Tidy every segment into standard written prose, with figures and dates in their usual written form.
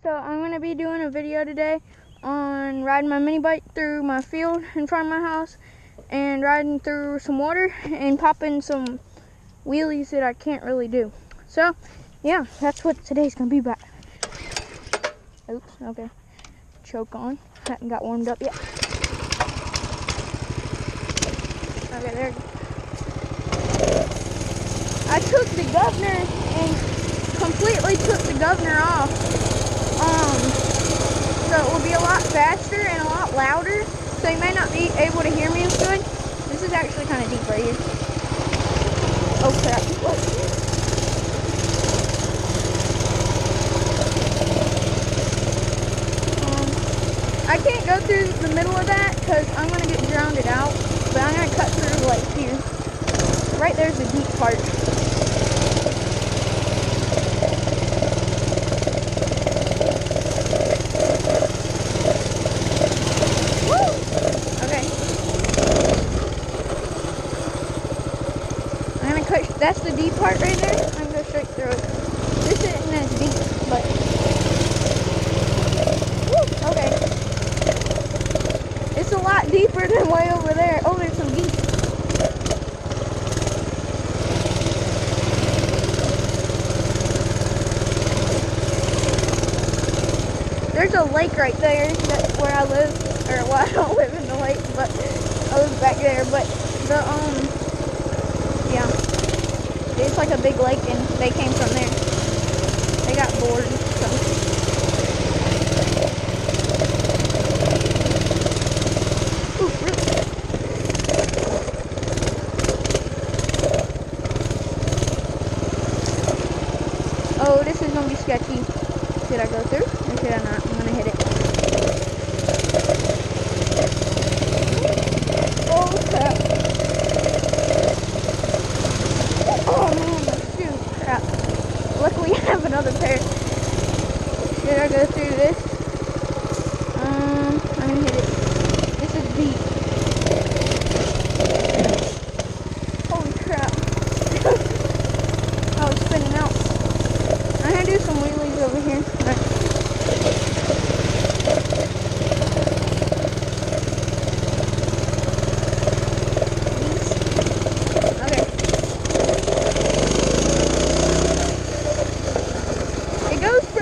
So I'm going to be doing a video today on riding my mini bike through my field in front of my house and riding through some water and popping some wheelies that I can't really do. So yeah, that's what today's going to be about. Oops, okay. Choke on. Hadn't got warmed up yet. Okay, there. I took the governor and completely took the governor off. So it will be a lot faster and a lot louder. So you may not be able to hear me as good. This is actually kind of deep right here. Oh crap. I can't go through the middle of that because I'm going to get drowned out. But I'm going to cut through like here. Right there's the deep part. That's the deep part right there. I'm going to go straight through it. This isn't as deep, but... Woo, okay. It's a lot deeper than way over there. Oh, there's some geese. There's a lake right there. That's where I live. Or, well, I don't live in the lake, but I live back there. But the, yeah. It's like a big lake and they came from there. They got bored. So. Ooh, really? Oh, this is going to be sketchy. Should I go through or should I not? I'm going to hit it. Oh, crap. Oh man, shoot, crap. Luckily I have another pair. Should I go through this? I'm gonna hit it. This is deep. Holy crap. I was spinning out. I'm gonna do some wheelies over here. Right.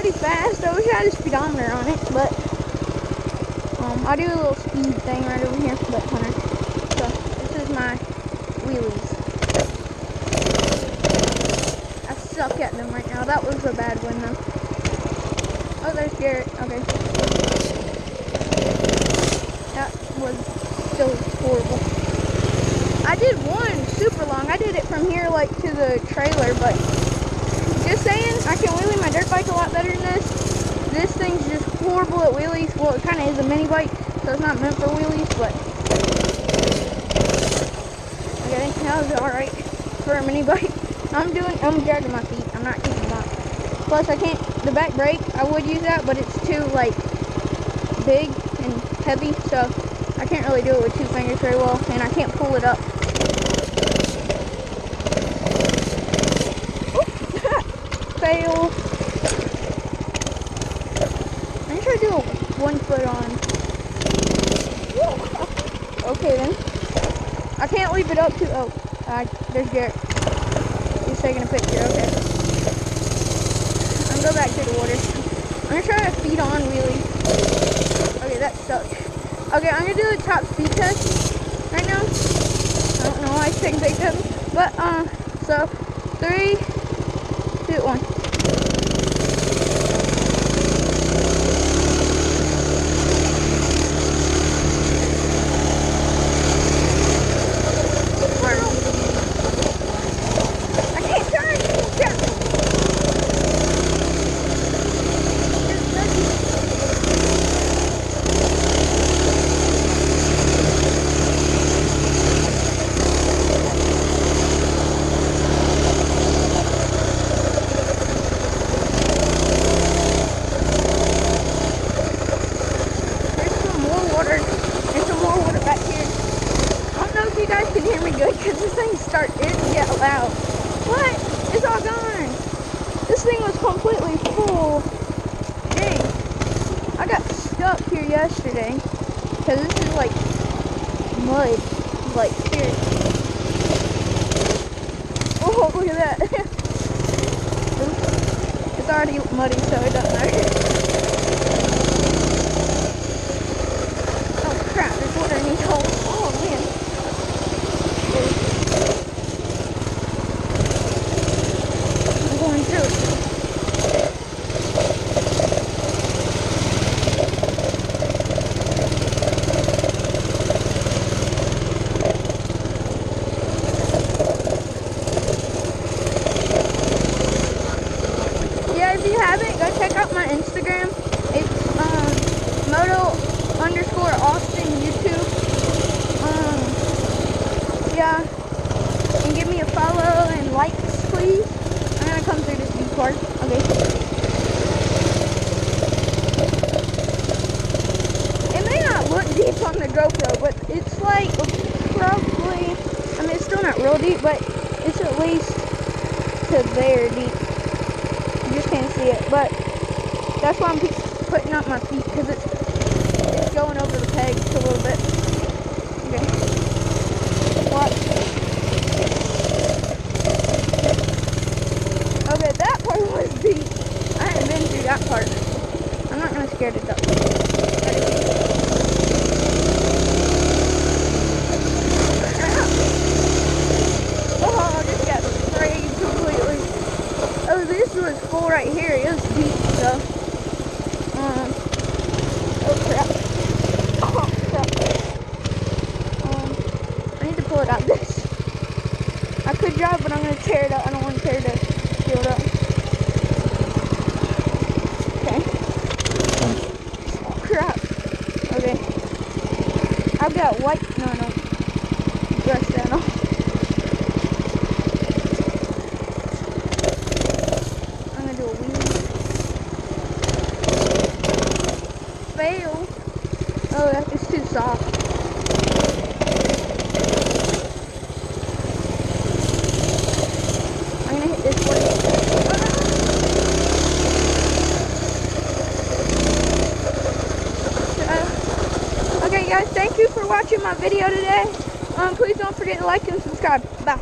Fast. I wish I had a speedometer on it, but I'll do a little speed thing right over here. But Hunter, so this is my wheelies. I suck at them right now. That was a bad one though. Oh, there's Garrett. Okay, that was still horrible. I did one super long. I did it from here like to the trailer, but. Just saying, I can wheelie my dirt bike a lot better than this. This thing's just horrible at wheelies. Well, it kind of is a mini bike, so it's not meant for wheelies, but... Okay, that was alright for a mini bike. I'm dragging my feet. I'm not keeping them up. Plus, I can't... The back brake, I would use that, but it's too, like, big and heavy, so I can't really do it with 2 fingers very well, and I can't pull it up. Fail. I'm gonna try to do a 1 foot on. Okay then. I can't leave it up to. Oh, there's Garrett. He's taking a picture. Okay. I'm gonna go back to the water. I'm gonna try a feet on wheelie. Okay, that sucks. Okay, I'm gonna do a top speed test right now. I don't know why I take big steps, but so 3, 2, 1. I can't turn. up here yesterday because this is like mud, like here. Oh, look at that. It's already muddy, so it doesn't matter. Oh crap, there's water in these holes. Oh man. I'm going through it. Yeah, if you haven't, go check out my Instagram. It's moto_Austin YouTube. Yeah, and give me a follow and likes, please. I'm gonna come through this deep part. Okay. It may not look deep on the GoPro, but it's like probably, I mean, it's still not real deep, but it's at least to there deep. You just can't see it, but that's why I'm putting up my feet, because it's going over the pegs a little bit. Okay. Watch. Okay, that part was deep. I haven't been through that part. I'm not gonna scare the duck. Oh, I just got sprayed completely. Oh, this was full right here. It was deep, so. Oh crap. Oh crap. I need to pull it out this. I could drive, but I'm gonna tear it up. I don't want to tear the field up. Okay. Oh crap. Okay. I've got white. No, I don't. Brush that off. I'm gonna do a wheelie. Fail. Oh, it's too soft. I'm gonna hit this one. Okay guys, thank you for watching my video today. Please don't forget to like and subscribe. Bye.